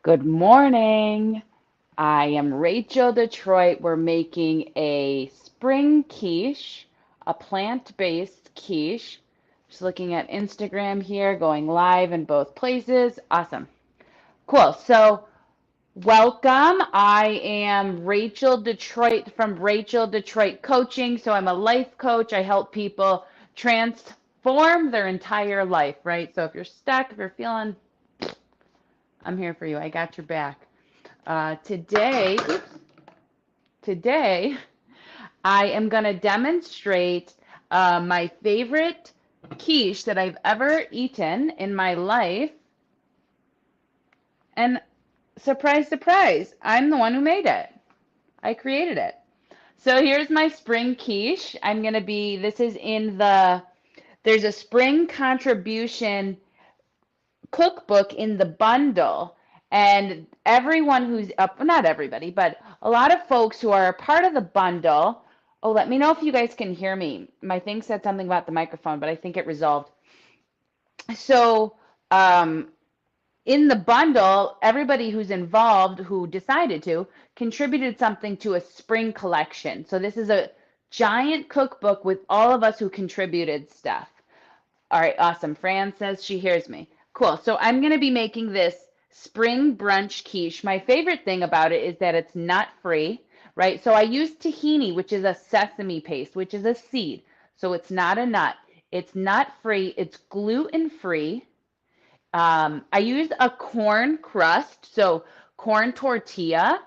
Good morning. I am Rachel Detroit. We're making a spring quiche, a plant-based quiche. Just looking at Instagram here, going live in both places. Awesome. Cool. So, welcome. I am Rachel Detroit from Rachel Detroit Coaching. So, I'm a life coach. I help people transform their entire life, right? So, if you're stuck, if you're feeling, I'm here for you. I got your back. Today, I am going to demonstrate my favorite quiche that I've ever eaten in my life. And surprise, surprise, I'm the one who made it. I created it. So here's my spring quiche. This is there's a spring contribution cookbook in the bundle. And everyone who's up, not everybody, but a lot of folks who are a part of the bundle. Oh, let me know if you guys can hear me. My thing said something about the microphone, but I think it resolved. So, in the bundle, everybody who's involved who decided to contributed something to a spring collection. So, this is a giant cookbook with all of us who contributed stuff. All right, awesome. Fran says she hears me. Cool. So I'm going to be making this spring brunch quiche. My favorite thing about it is that it's nut free, right? So I use tahini, which is a sesame paste, which is a seed. So it's not a nut. It's nut free. It's gluten free. I used a corn crust, so corn tortilla.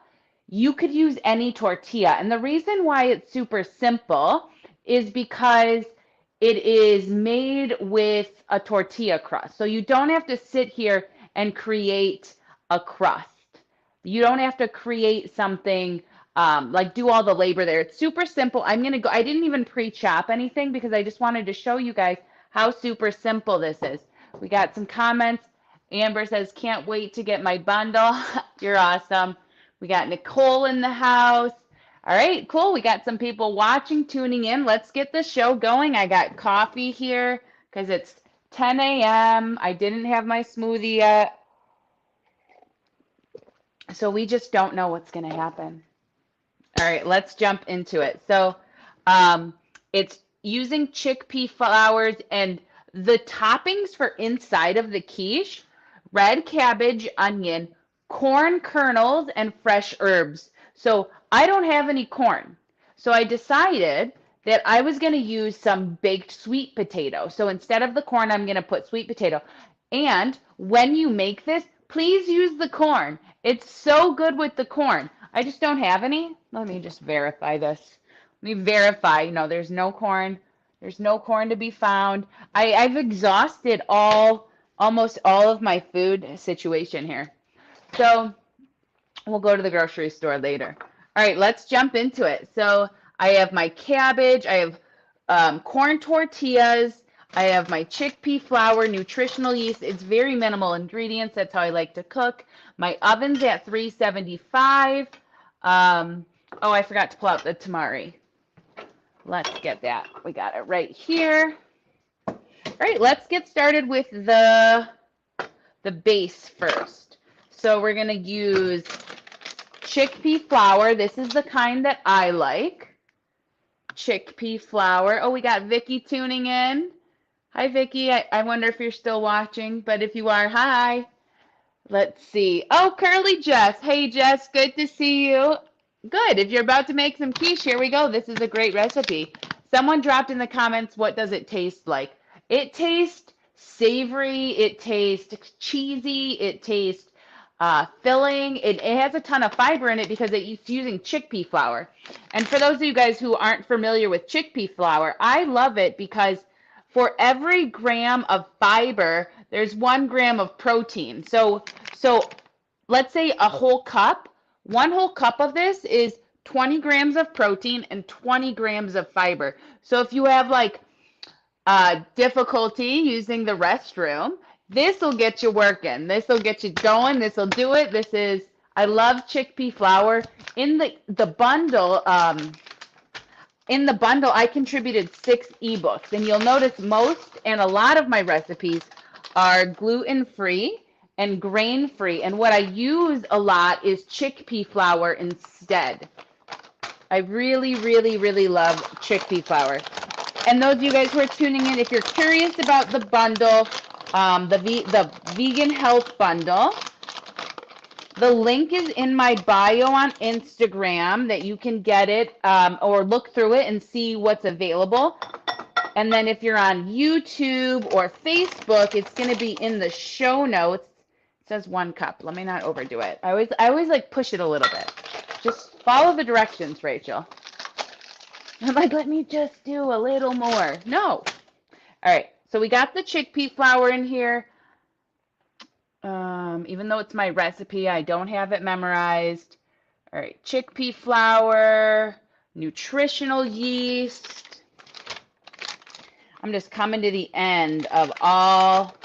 You could use any tortilla. And the reason why it's super simple is because it is made with a tortilla crust. So you don't have to sit here and create a crust. You don't have to create something like do all the labor there. It's super simple. I'm going to go, I didn't even pre-chop anything because I just wanted to show you guys how super simple this is. We got some comments. Amber says, can't wait to get my bundle. You're awesome. We got Nicole in the house. All right, cool. We got some people watching, tuning in. Let's get the show going. I got coffee here because it's 10 a.m. I didn't have my smoothie yet. So we just don't know what's going to happen. All right, let's jump into it. So um, it's using chickpea flours and the toppings for inside of the quiche, red cabbage, onion, corn kernels, and fresh herbs. So I don't have any corn. So I decided that I was going to use some baked sweet potato. So instead of the corn, I'm going to put sweet potato. And when you make this, please use the corn. It's so good with the corn. I just don't have any. Let me just verify this. Let me verify. No, there's no corn. There's no corn to be found. I've exhausted almost all of my food situation here. So we'll go to the grocery store later. All right, let's jump into it. So I have my cabbage. I have corn tortillas. I have my chickpea flour, nutritional yeast. It's very minimal ingredients. That's how I like to cook. My oven's at 375. Oh, I forgot to pull out the tamari. Let's get that. We got it right here. All right, let's get started with the base first. So we're going to use chickpea flour. This is the kind that I like. Chickpea flour. Oh, we got Vicky tuning in. Hi, Vicky. I wonder if you're still watching, but if you are, hi. Let's see. Oh, Curly Jess. Hey, Jess. Good to see you. Good. If you're about to make some quiche, here we go. This is a great recipe. Someone dropped in the comments, what does it taste like? It tastes savory. It tastes cheesy. It tastes filling. It has a ton of fiber in it because it's using chickpea flour. And for those of you guys who aren't familiar with chickpea flour, I love it because for every gram of fiber, there's 1 gram of protein. So let's say a whole cup. 1 whole cup of this is 20 grams of protein and 20 grams of fiber. So if you have like difficulty using the restroom, this will get you working. This will get you going. This will do it. I love chickpea flour. In the bundle, I contributed 6 ebooks, and you'll notice most and a lot of my recipes are gluten-free, and grain-free. And what I use a lot is chickpea flour instead. I really, really, really love chickpea flour. And those of you guys who are tuning in, if you're curious about the bundle, the vegan health bundle, the link is in my bio on Instagram that you can get it or look through it and see what's available. And then if you're on YouTube or Facebook, it's going to be in the show notes. It says 1 cup. Let me not overdo it. I always like push it a little bit. Just follow the directions, Rachel. I'm like, let me just do a little more. No. All right. So we got the chickpea flour in here. Even though it's my recipe, I don't have it memorized. All right. Chickpea flour, nutritional yeast. I'm just coming to the end of all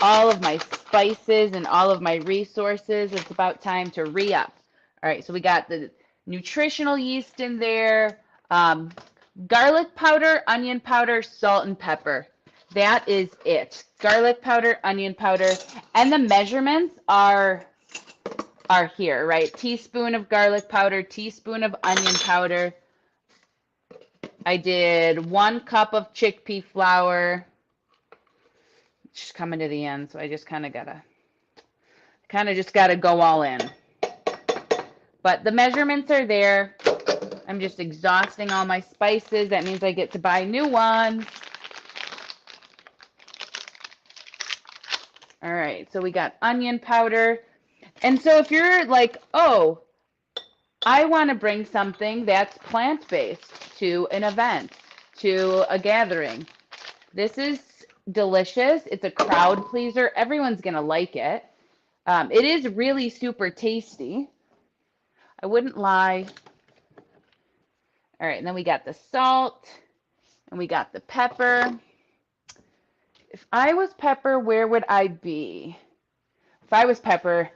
of my spices and all of my resources. It's about time to re-up. All right, so we got the nutritional yeast in there, garlic powder, onion powder, salt, and pepper. That is it. Garlic powder, onion powder, and the measurements are here, right? Teaspoon of garlic powder, teaspoon of onion powder. I did 1 cup of chickpea flour. Just coming to the end, so I just kind of just gotta go all in. But the measurements are there. I'm just exhausting all my spices. That means I get to buy new ones. All right, so we got onion powder. And so if you're like, oh, I want to bring something that's plant-based to an event, to a gathering. This is delicious. It's a crowd pleaser. Everyone's going to like it. It is really super tasty. I wouldn't lie. All right, and then we got the salt, and we got the pepper. If I was Pepper, where would I be? If I was Pepper,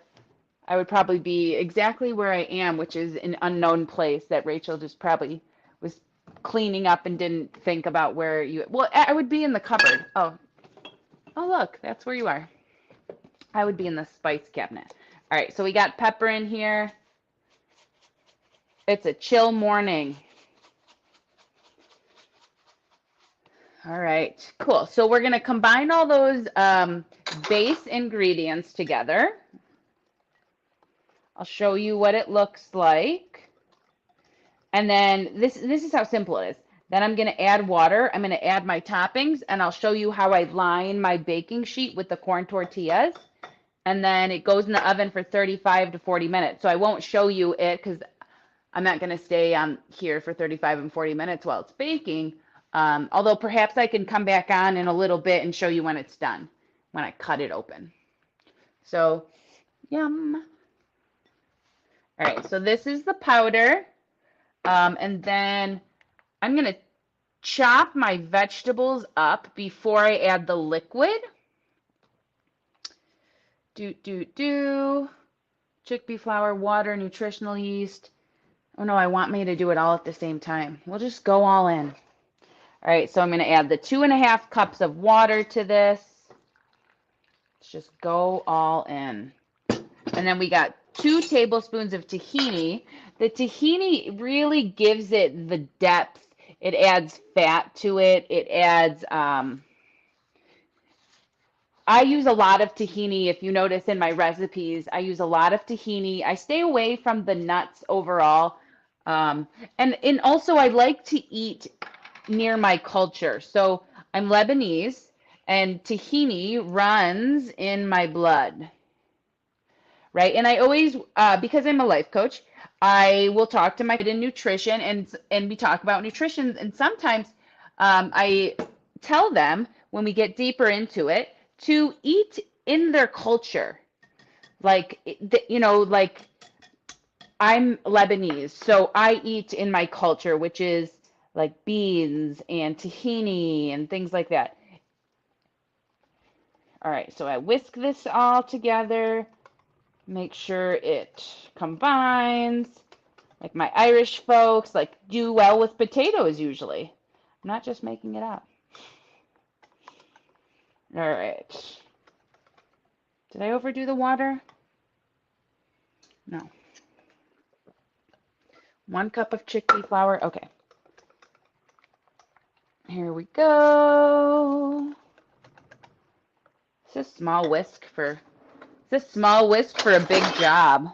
I would probably be exactly where I am, which is an unknown place that Rachel just probably was cleaning up and didn't think about where you. Well, I would be in the cupboard. Oh, look, that's where you are. I would be in the spice cabinet. All right, so we got pepper in here. It's a chill morning. All right, cool. So we're going to combine all those base ingredients together. I'll show you what it looks like. And then this is how simple it is. Then I'm going to add water. I'm going to add my toppings, and I'll show you how I line my baking sheet with the corn tortillas. And then it goes in the oven for 35 to 40 minutes. So I won't show you it because I'm not going to stay on here for 35 and 40 minutes while it's baking. Although perhaps I can come back on in a little bit and show you when it's done, when I cut it open. So, yum. All right, so this is the powder. And then I'm going to chop my vegetables up before I add the liquid. Chickpea flour, water, nutritional yeast. Oh no, I want me to do it all at the same time. We'll just go all in. All right, so I'm going to add the 2.5 cups of water to this. Let's just go all in. And then we got 2 tablespoons of tahini. The tahini really gives it the depth. It adds fat to it. It adds, I use a lot of tahini. If you notice in my recipes, I use a lot of tahini. I stay away from the nuts overall. And also I like to eat near my culture. So I'm Lebanese, and tahini runs in my blood, right? And I always, because I'm a life coach, I will talk to my kid in nutrition, and we talk about nutrition. And sometimes I tell them when we get deeper into it to eat in their culture. Like, like I'm Lebanese, so I eat in my culture, which is like beans and tahini and things like that. All right, so I whisk this all together, make sure it combines. Like my Irish folks, like, do well with potatoes usually. I'm not just making it up. All right. Did I overdo the water? No. 1 cup of chickpea flour. Okay. Here we go. It's a small whisk for a big job.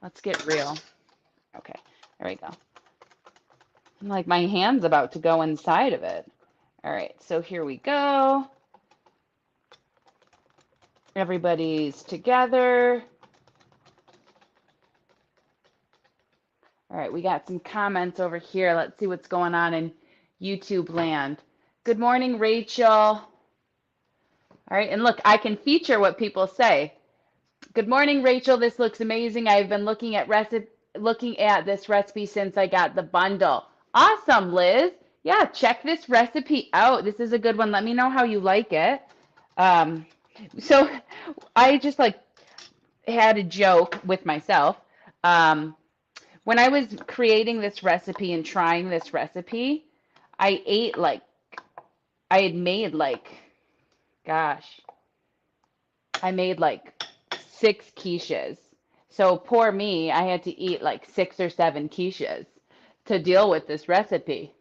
Let's get real. Okay, there we go. I'm like, my hand's about to go inside of it. All right, so here we go. Everybody's together. All right, we got some comments over here. Let's see what's going on in YouTube land. Good morning, Rachel. All right, and look, I can feature what people say. Good morning, Rachel. This looks amazing. I've been looking at this recipe since I got the bundle. Awesome, Liz. Yeah, check this recipe out. This is a good one. Let me know how you like it. So I just like had a joke with myself. When I was creating this recipe and trying this recipe, I made like 6 quiches. So poor me, I had to eat like 6 or 7 quiches to deal with this recipe.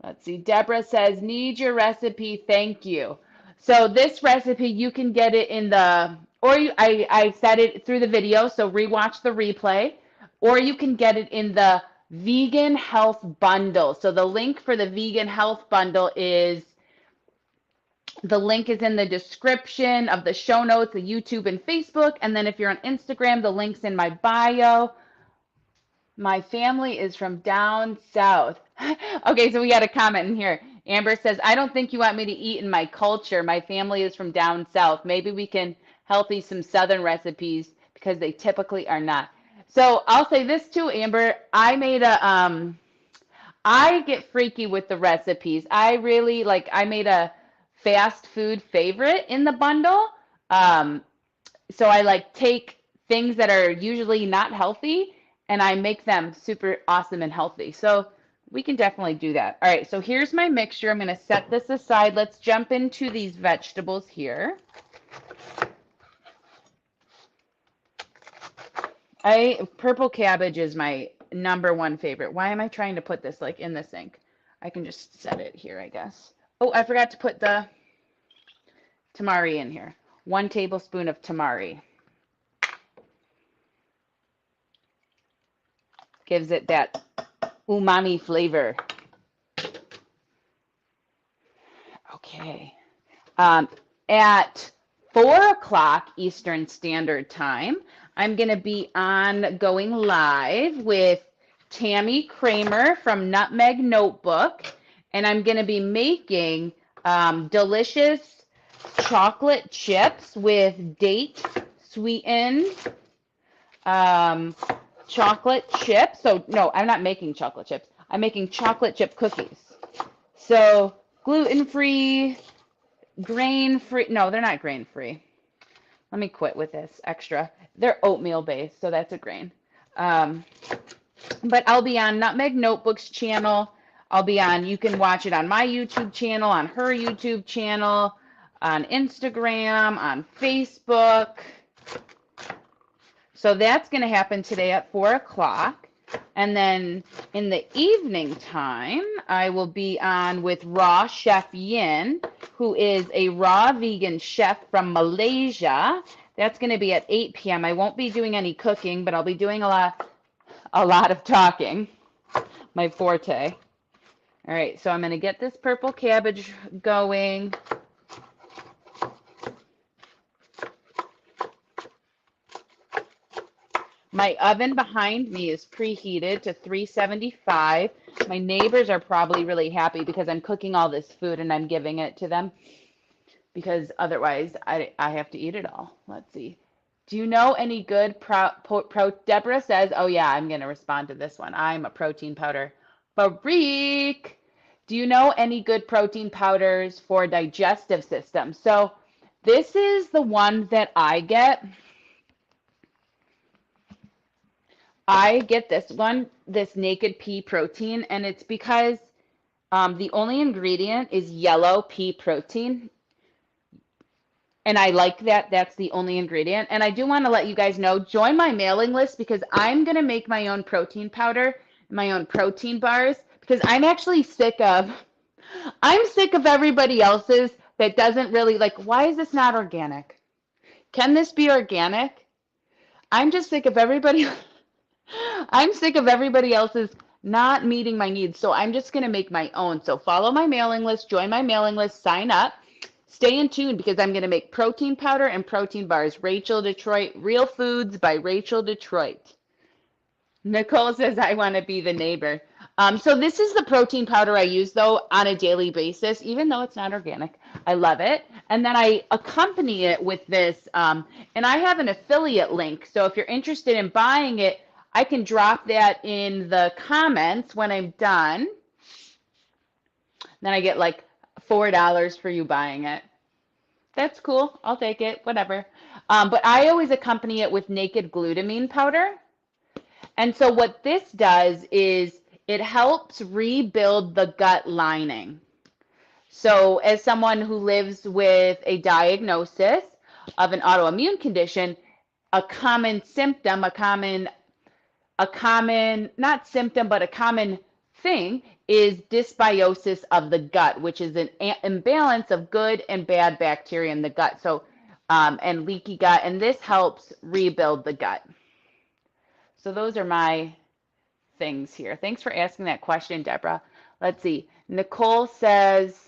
Let's see. Deborah says, need your recipe. Thank you. So this recipe, you can get it in the, I said it through the video, so rewatch the replay, or you can get it in the vegan health bundle. So the link for the vegan health bundle is, the link is in the description of the show notes, the YouTube and Facebook. And then if you're on Instagram, the link's in my bio. My family is from down south. Okay, so we got a comment in here. Amber says, I don't think you want me to eat in my culture. My family is from down south. Maybe we can healthy some southern recipes because they typically are not. So I'll say this too, Amber. I get freaky with the recipes. I made a fast food favorite in the bundle. So I like take things that are usually not healthy and I make them super awesome and healthy. So we can definitely do that. All right, so here's my mixture. I'm going to set this aside. Let's jump into these vegetables here. Purple cabbage is my #1 favorite. Why am I trying to put this like in the sink? I can just set it here, I guess. Oh, I forgot to put the tamari in here. 1 tablespoon of tamari. Gives it that umami flavor. Okay. At 4 o'clock Eastern Standard Time, I'm going to be going live with Tammy Kramer from Nutmeg Notebook, and I'm going to be making delicious chocolate chips with date sweetened chocolate chips. So no, I'm not making chocolate chips. I'm making chocolate chip cookies. So gluten-free, grain-free. No, they're not grain-free. Let me quit with this extra. They're oatmeal based, so that's a grain. But I'll be on Nutmeg Notebook's channel. You can watch it on my YouTube channel, on her YouTube channel, on Instagram, on Facebook. So that's going to happen today at 4 o'clock. And then in the evening time, I will be on with Raw Chef Yin, who is a raw vegan chef from Malaysia. That's going to be at 8 p.m. I won't be doing any cooking, but I'll be doing a lot of talking, my forte. All right, so I'm going to get this purple cabbage going. My oven behind me is preheated to 375. My neighbors are probably really happy because I'm cooking all this food and I'm giving it to them, because otherwise I have to eat it all. Let's see. Do you know any good Deborah says, oh yeah, I'm going to respond to this one. I'm a protein powder freak. Do you know any good protein powders for digestive system? So this is the one that I get. I get this one, this naked pea protein, and it's because the only ingredient is yellow pea protein. And I like that that's the only ingredient. And I do want to let you guys know, join my mailing list because I'm going to make my own protein powder, my own protein bars, because I'm sick of everybody else's that doesn't really like, why is this not organic? Can this be organic? I'm just sick of everybody. I'm sick of everybody else's not meeting my needs. So I'm just going to make my own. So follow my mailing list, join my mailing list, sign up. Stay in tune because I'm going to make protein powder and protein bars. Rachel Detroit, Real Foods by Rachel Detroit. Nicole says, I want to be the neighbor. So this is the protein powder I use, though, on a daily basis, even though it's not organic. I love it. And then I accompany it with this, and I have an affiliate link. So if you're interested in buying it, I can drop that in the comments when I'm done. Then I get like $4 for you buying it. That's cool. I'll take it, whatever. But I always accompany it with naked glutamine powder. And so what this does is it helps rebuild the gut lining. So as someone who lives with a diagnosis of an autoimmune condition, a common symptom, not symptom, but a common thing is dysbiosis of the gut, which is an imbalance of good and bad bacteria in the gut. So, and leaky gut, and this helps rebuild the gut. So those are my things here. Thanks for asking that question, Deborah. Let's see. Nicole says,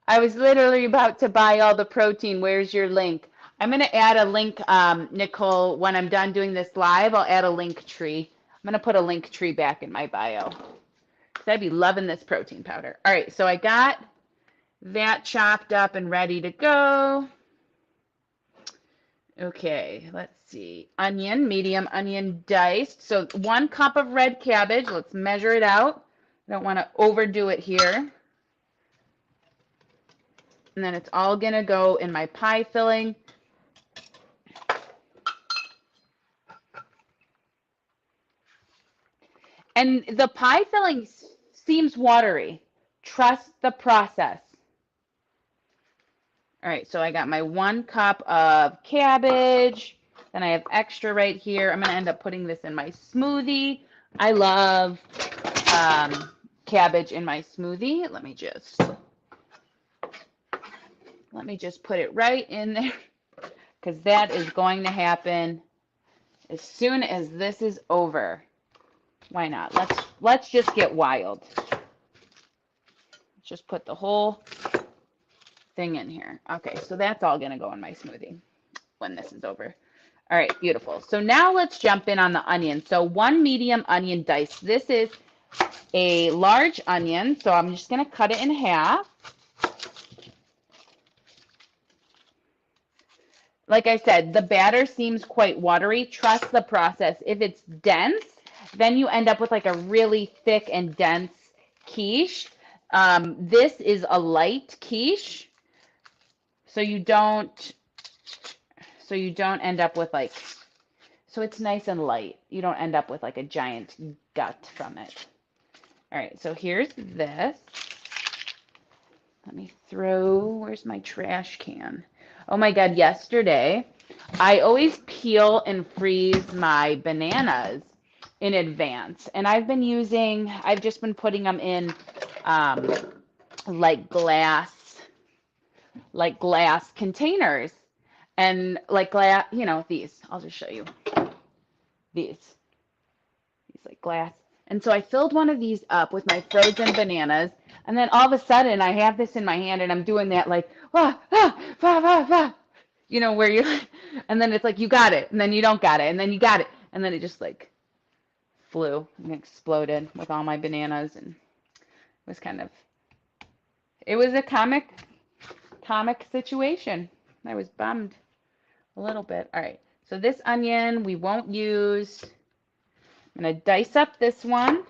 I was literally about to buy all the protein. Where's your link? I'm going to add a link, Nicole, when I'm done doing this live, I'll add a link tree. I'm going to put a link tree back in my bio. I'd be loving this protein powder. All right, so I got that chopped up and ready to go. Okay, let's see. Onion, medium onion diced. So 1 cup of red cabbage. Let's measure it out. I don't want to overdo it here. And then it's all going to go in my pie filling. And the pie filling seems watery. Trust the process. All right, so I got my 1 cup of cabbage. Then I have extra right here. I'm going to end up putting this in my smoothie. I love cabbage in my smoothie. Let me just put it right in there because that is going to happen as soon as this is over. Why not? Let's just get wild. Let's just put the whole thing in here. Okay, so that's all going to go in my smoothie when this is over. All right, beautiful. So now let's jump in on the onion. So 1 medium onion dice. This is a large onion, so I'm just going to cut it in half. Like I said, the batter seems quite watery. Trust the process. If it's dense, then you end up with like a really thick and dense quiche. This is a light quiche, so you don't end up with like, so it's nice and light. You don't end up with like a giant gut from it. All right, so here's this. Let me where's my trash can? Oh my God, yesterday, I always peel and freeze my bananas in advance. And I've just been putting them in like glass containers. And like glass, these, I'll just show you. These like glass. And so I filled one of these up with my frozen bananas. And then all of a sudden I have this in my hand and I'm doing that like, where you, and then it's like, you got it. And then you don't got it. And then you got it. And then it just like flew and exploded with all my bananas. And it was a comic situation. I was bummed a little bit. All right. So this onion we won't use. I'm going to dice up this one.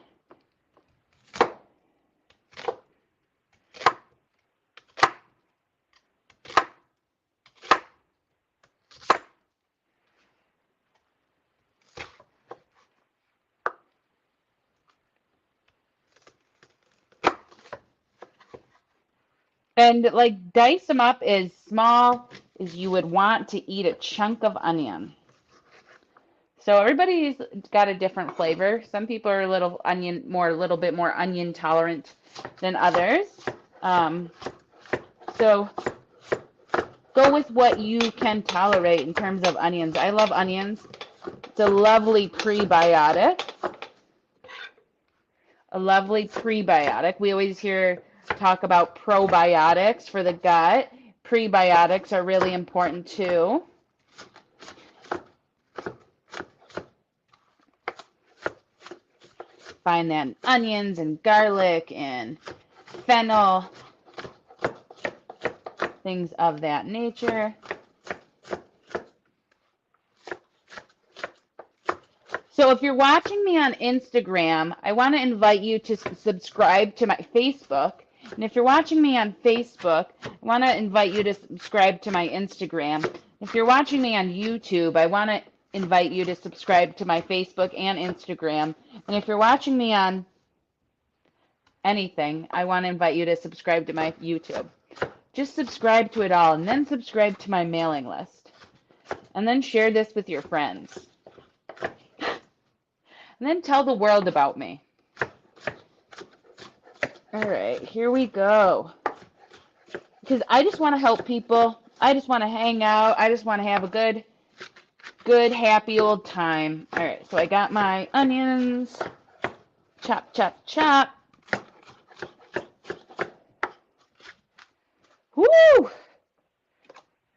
And like dice them up as small is you would want to eat a chunk of onion. So everybody's got a different flavor. Some people are a little bit more onion tolerant than others. So go with what you can tolerate in terms of onions. I love onions. It's a lovely prebiotic. A lovely prebiotic. We always hear talk about probiotics for the gut. Prebiotics are really important too. Find that in onions and garlic and fennel, things of that nature. So if you're watching me on Instagram, I want to invite you to subscribe to my Facebook. And if you're watching me on Facebook, I want to invite you to subscribe to my Instagram. If you're watching me on YouTube, I want to invite you to subscribe to my Facebook and Instagram. And if you're watching me on anything, I want to invite you to subscribe to my YouTube. Just subscribe to it all, and then subscribe to my mailing list. And then share this with your friends. And then tell the world about me. All right, here we go. Because I just want to help people. I just want to hang out. I just want to have a good, happy old time. All right, so I got my onions. Chop, chop, chop. Woo!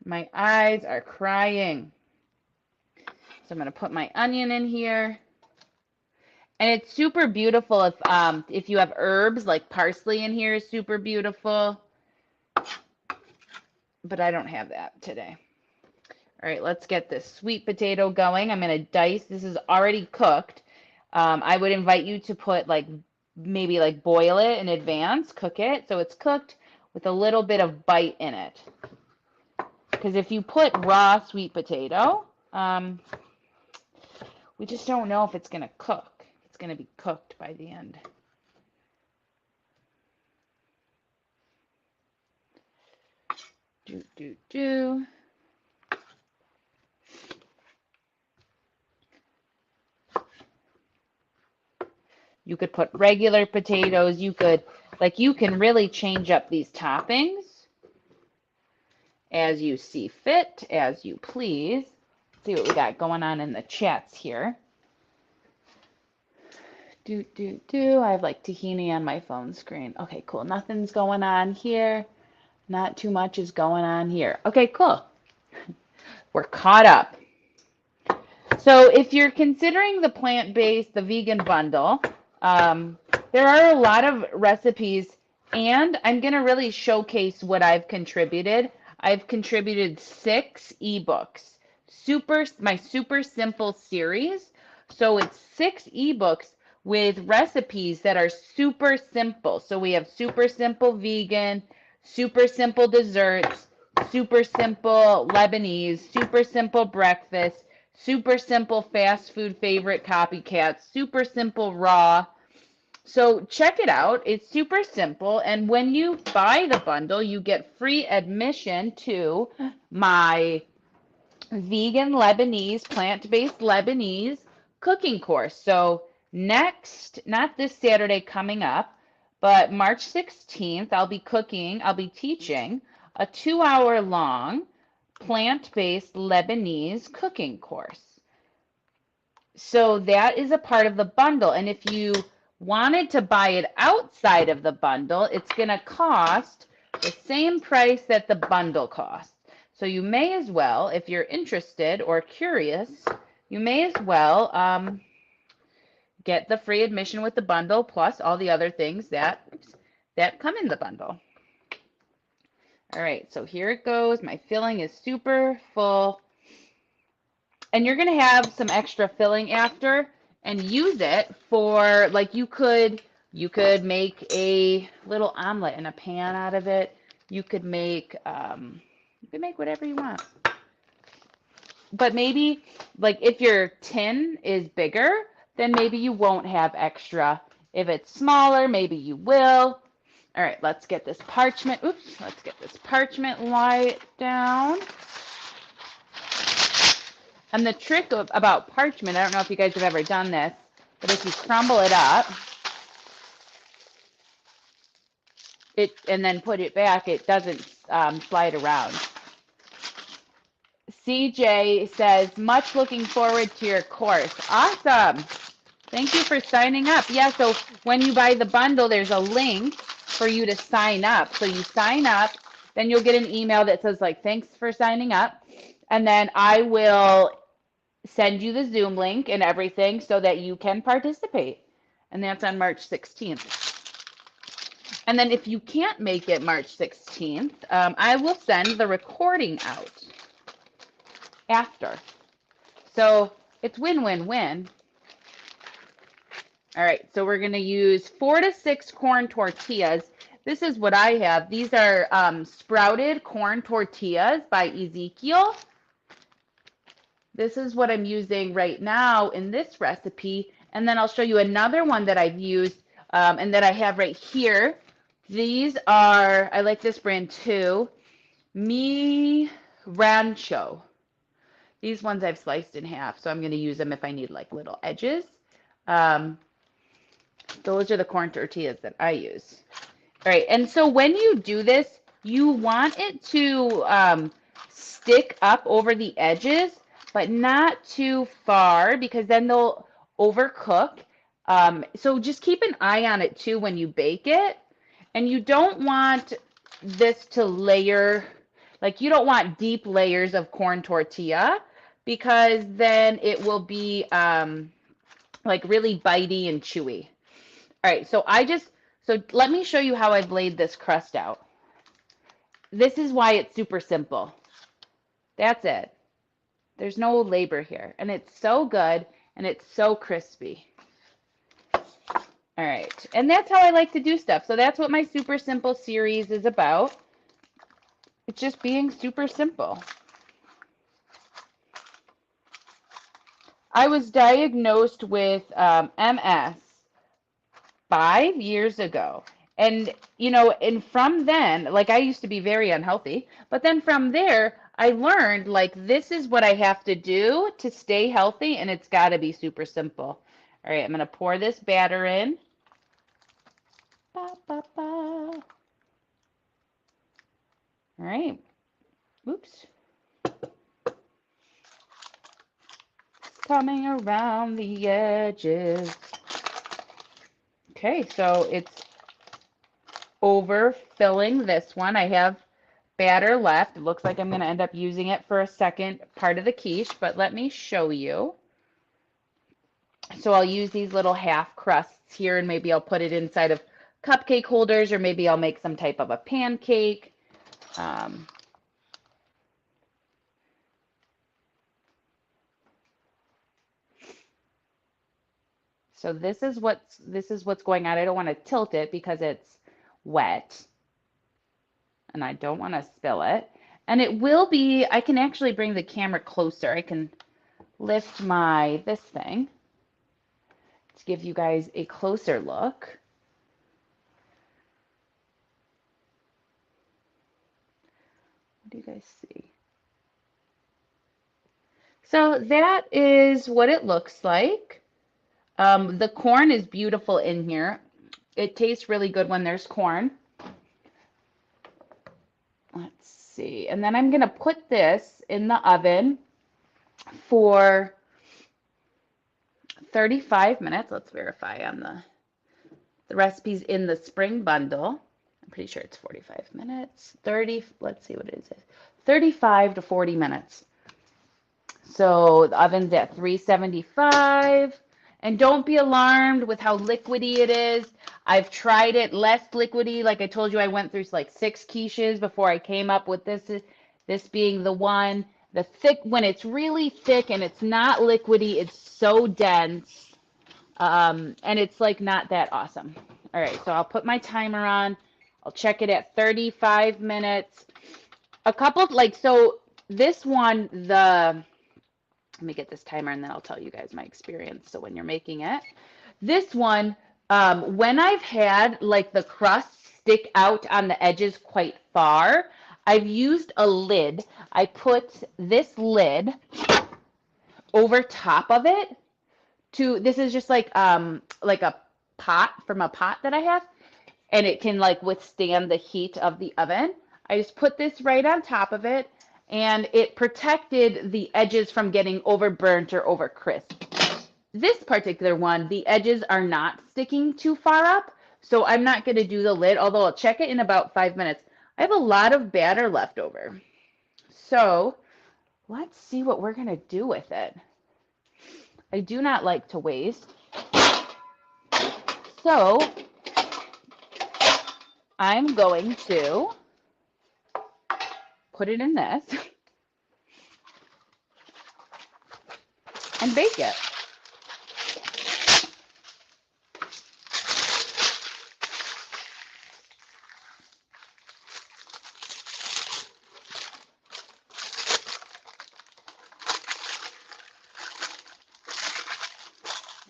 My eyes are crying. So I'm going to put my onion in here. And it's super beautiful if you have herbs, like parsley in here is super beautiful. But I don't have that today. All right, let's get this sweet potato going. I'm going to dice. This is already cooked. I would invite you to put maybe boil it in advance, cook it so it's cooked with a little bit of bite in it. Because if you put raw sweet potato, we just don't know if it's going to cook. It's going to be cooked by the end. Do. You could put regular potatoes. You can really change up these toppings as you see fit, as you please. Let's see what we got going on in the chats here. I have tahini on my phone screen. Okay, cool. Nothing's going on here. Not too much is going on here. Okay, cool. We're caught up. So if you're considering the plant-based, the vegan bundle, there are a lot of recipes, and I'm going to really showcase what I've contributed. I've contributed 6 ebooks, my super simple series. So it's 6 ebooks with recipes that are super simple. So we have super simple vegan, super simple desserts, super simple Lebanese, super simple breakfast, super simple fast food favorite copycats, super simple raw. So check it out. It's super simple. And when you buy the bundle, you get free admission to my vegan Lebanese, plant-based Lebanese cooking course. So not this Saturday coming up, but March 16th, I'll be teaching a 2-hour long plant-based Lebanese cooking course. So that is a part of the bundle. And if you wanted to buy it outside of the bundle, it's going to cost the same price that the bundle costs. So you may as well, if you're interested or curious, you may as well get the free admission with the bundle plus all the other things that come in the bundle. All right, so here it goes. My filling is super full. And you're going to have some extra filling after and use it for, you could make a little omelet in a pan out of it. You could make whatever you want. But maybe, if your tin is bigger, then maybe you won't have extra. If it's smaller, maybe you will. All right, let's get this parchment. Oops, let's get this parchment light down. And the trick about parchment, I don't know if you guys have ever done this, but if you crumble it up, and then put it back, it doesn't slide around. CJ says, much looking forward to your course. Awesome. Thank you for signing up. Yeah, so when you buy the bundle, there's a link for you to sign up. So you sign up, then you'll get an email that says like, thanks for signing up. And then I will send you the Zoom link and everything so that you can participate. And that's on March 16th. And then if you can't make it March 16th, I will send the recording out after. So it's win-win-win. All right, so we're going to use 4 to 6 corn tortillas. This is what I have. These are sprouted corn tortillas by Ezekiel. This is what I'm using right now in this recipe. And then I'll show you another one that I've used and that I have right here. These are, I like this brand too, Mi Rancho. These ones I've sliced in half, so I'm going to use them if I need like little edges. Those are the corn tortillas that I use. All right, and so when you do this, you want it to stick up over the edges, but not too far because then they'll overcook. So just keep an eye on it too when you bake it. And you don't want this to layer, like you don't want deep layers of corn tortilla because then it will be like really bitey and chewy. All right, so so let me show you how I've laid this crust out. This is why it's super simple. That's it. There's no labor here. And it's so good and it's so crispy. All right, and that's how I like to do stuff. So that's what my super simple series is about. It's just being super simple. I was diagnosed with MS 5 years ago. And, you know, and from then, like I used to be very unhealthy, but then from there, I learned like this is what I have to do to stay healthy, and it's got to be super simple. All right, I'm going to pour this batter in. Ba, ba, ba. All right. Oops. Coming around the edges. Okay, so it's overfilling this one. I have batter left. It looks like I'm going to end up using it for a second part of the quiche, but let me show you. So I'll use these little half crusts here, and maybe I'll put it inside of cupcake holders, or maybe I'll make some type of a pancake. So this is what's going on. I don't want to tilt it because it's wet, and I don't want to spill it. And it will be, I can actually bring the camera closer. I can lift this thing to give you guys a closer look. What do you guys see? So that is what it looks like. The corn is beautiful in here. It tastes really good when there's corn. Let's see. And then I'm going to put this in the oven for 35 minutes. Let's verify on the recipes in the spring bundle. I'm pretty sure it's 45 minutes. Let's see what it is. 35 to 40 minutes. So the oven's at 375. And don't be alarmed with how liquidy it is. I've tried it less liquidy. Like I told you, I went through like 6 quiches before I came up with this being the one. The thick, when it's really thick and it's not liquidy, it's so dense. And it's like not that awesome. All right, so I'll put my timer on. I'll check it at 35 minutes. A couple, like, so this one, let me get this timer and then I'll tell you guys my experience. So when you're making it, this one, when I've had like the crusts stick out on the edges quite far, I've used a lid. I put this lid over top of it this is just like a pot from a pot that I have, and it can like withstand the heat of the oven. I just put this right on top of it, and it protected the edges from getting overburnt or over crisp. This particular one, the edges are not sticking too far up, so I'm not going to do the lid, although I'll check it in about 5 minutes. I have a lot of batter left over. So let's see what we're going to do with it. I do not like to waste. So I'm going to put it in this and bake it.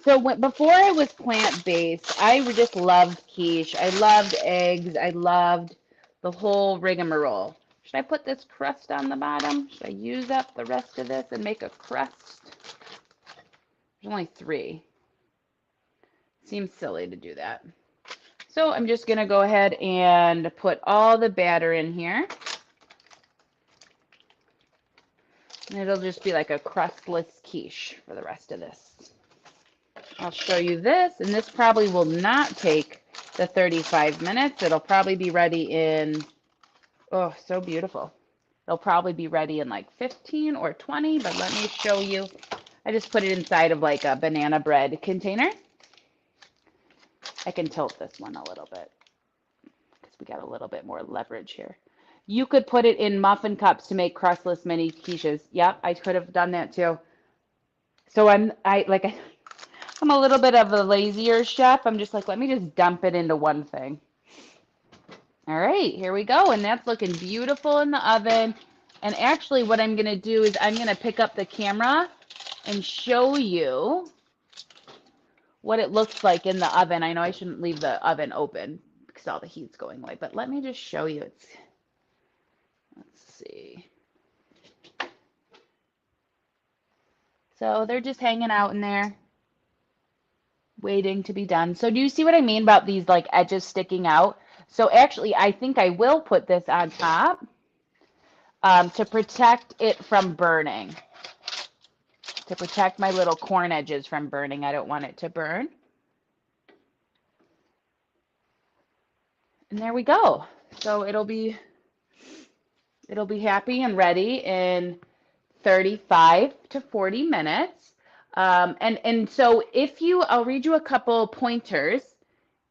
So before I was plant-based, I just loved quiche. I loved eggs. I loved the whole rigmarole. Should I put this crust on the bottom? Should I use up the rest of this and make a crust? There's only 3. Seems silly to do that. So I'm just going to go ahead and put all the batter in here. And it'll just be like a crustless quiche for the rest of this. I'll show you this, and this probably will not take the 35 minutes. It'll probably be ready in, oh, so beautiful. It'll probably be ready in like 15 or 20, but let me show you. I just put it inside of like a banana bread container. I can tilt this one a little bit because we got a little bit more leverage here. You could put it in muffin cups to make crustless mini quiches. Yep, I could have done that too. So I'm a little bit of a lazier chef. I'm just like, let me just dump it into one thing. All right, here we go. And that's looking beautiful in the oven. And actually what I'm going to do is I'm going to pick up the camera and show you what it looks like in the oven. I know I shouldn't leave the oven open because all the heat's going away, but let me just show you. Let's see. So they're just hanging out in there, waiting to be done. So do you see what I mean about these like edges sticking out? So actually, I think I will put this on top to protect it from burning, to protect my little corn edges from burning. I don't want it to burn. And there we go. So it'll be happy and ready in 35 to 40 minutes. And so I'll read you a couple pointers,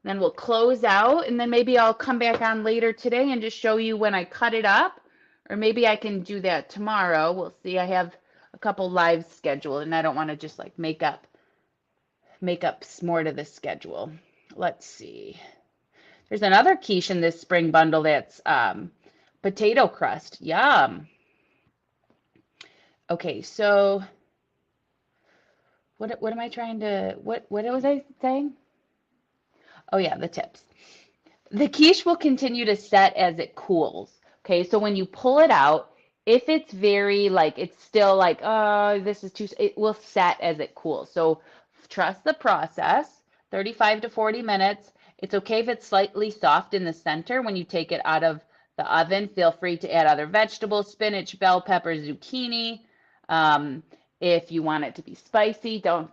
then we'll close out, and then maybe I'll come back on later today and just show you when I cut it up, or maybe I can do that tomorrow. We'll see. I have a couple lives scheduled, and I don't want to just like make up more to the schedule. Let's see. There's another quiche in this spring bundle that's potato crust. Yum. Okay, so what am I trying to, what was I saying? Oh yeah, the tips. The quiche will continue to set as it cools. Okay, so when you pull it out, if it's very like, it's still like, oh, this is too, it will set as it cools. So trust the process, 35 to 40 minutes. It's okay if it's slightly soft in the center when you take it out of the oven. Feel free to add other vegetables, spinach, bell pepper, zucchini. If you want it to be spicy, don't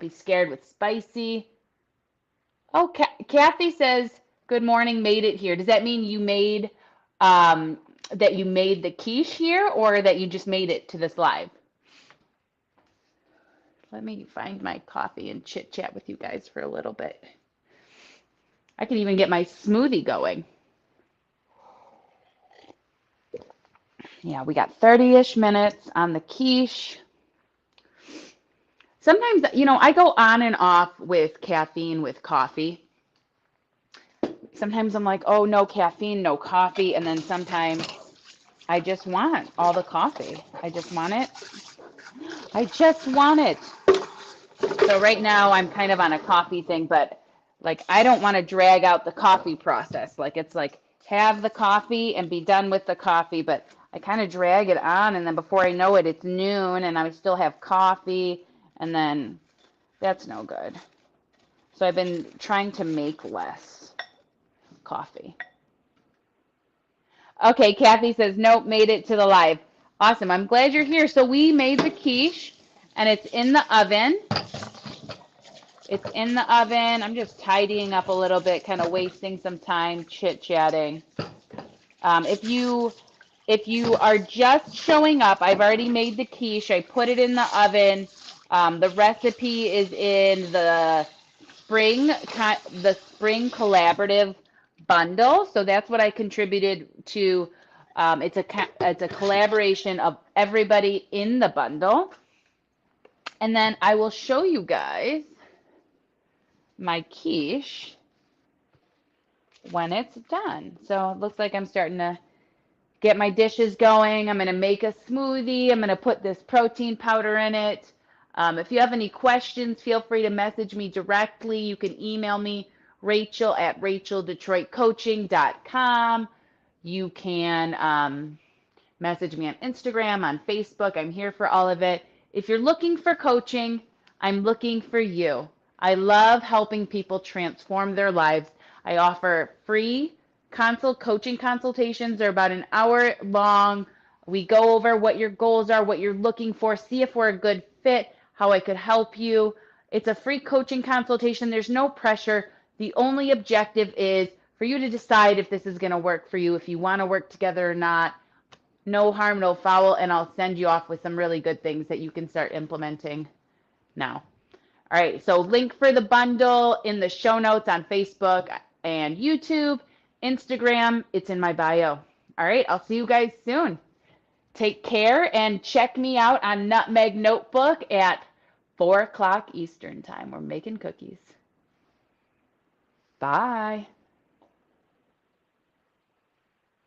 be scared with spicy. Oh, Kathy says, good morning, made it here. Does that mean you made that you made the quiche here, or that you just made it to this live? Let me find my coffee and chit chat with you guys for a little bit. I can even get my smoothie going. Yeah, we got 30-ish minutes on the quiche. Sometimes, I go on and off with caffeine with coffee. Sometimes I'm like, oh, no caffeine, no coffee. And then sometimes I just want all the coffee. I just want it. I just want it. So right now I'm kind of on a coffee thing, but Like, I don't want to drag out the coffee process. Like, it's like have the coffee and be done with the coffee, but I kind of drag it on, and then before I know it, it's noon, and I still have coffee, and then that's no good. So I've been trying to make less coffee. Okay, Kathy says, nope, made it to the live. Awesome. I'm glad you're here. So we made the quiche, and it's in the oven. It's in the oven. I'm just tidying up a little bit, kind of wasting some time chit-chatting. If you are just showing up, I've already made the quiche. I put it in the oven. The recipe is in the spring collaborative bundle. So that's what I contributed to. It's a collaboration of everybody in the bundle. And then I will show you guys my quiche when it's done. So it looks like I'm starting to get my dishes going. I'm going to make a smoothie. I'm going to put this protein powder in it. If you have any questions, feel free to message me directly. You can email me, rachel@racheldetroitcoaching.com. You can message me on Instagram, on Facebook. I'm here for all of it. If you're looking for coaching, I'm looking for you. I love helping people transform their lives. I offer free coaching consultations. They're about an hour long. We go over what your goals are, what you're looking for, see if we're a good fit, how I could help you. It's a free coaching consultation. There's no pressure. The only objective is for you to decide if this is going to work for you, if you want to work together or not. No harm, no foul, and I'll send you off with some really good things that you can start implementing now. All right, so link for the bundle in the show notes on Facebook and YouTube, Instagram, it's in my bio. All right, I'll see you guys soon. Take care and check me out on Nutmeg Notebook at 4 o'clock Eastern time. We're making cookies. Bye.